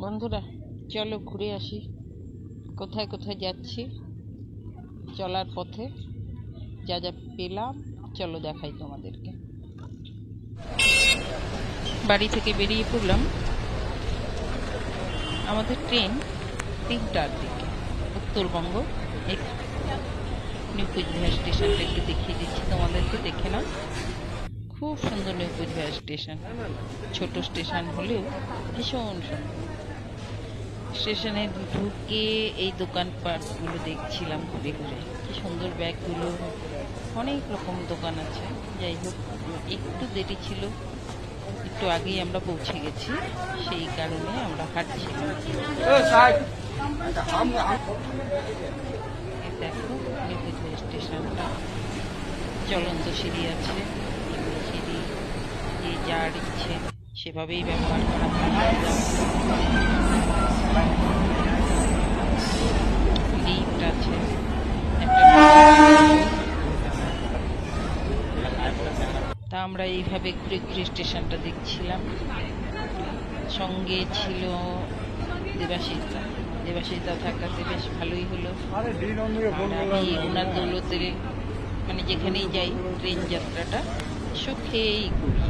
বন্ধুরা, চলো ঘুরে আসি। কোথায় কোথায় যাচ্ছি, চলার পথে যা যা পেলাম চলো দেখাই তোমাদেরকে। বাড়ি থেকে বেরিয়ে পড়লাম। আমাদের ট্রেন 3টার দিকে, উত্তরবঙ্গ। নিউ কোচবিহার স্টেশনটা একটু দেখিয়ে দিচ্ছি তোমাদেরকে, দেখে নাও। খুব সুন্দর নিউ কোচবিহার স্টেশন, ছোট স্টেশন হলেও ভীষণ সুন্দর। স্টেশনে ঢুকে এই দোকানপাটগুলো দেখছিলাম ঘুরে ঘুরে, কি সুন্দর ব্যাগগুলো, অনেক রকম দোকান আছে। যাই হোক, একটু দেরি ছিল, একটু আগেই আমরা পৌঁছে গেছি, সেই কারণে আমরা হাঁটছিলাম। দেখো নিকুঞ্জ স্টেশনটা, চলন্ত সিঁড়ি আছে, সিঁড়ি যে যার ইচ্ছে সেভাবেই ব্যবহার করা হয়। লিফট আছে, তা আমরা এইভাবে ঘুরে ঘুরে স্টেশনটা দেখছিলাম। সঙ্গে ছিল দেবাশিসদা। দেবাশিসদা থাকাতে বেশ ভালোই হলো। আমি ওনার দৌলতে মানে যেখানেই যাই ট্রেন যাত্রাটা সুখেই করি।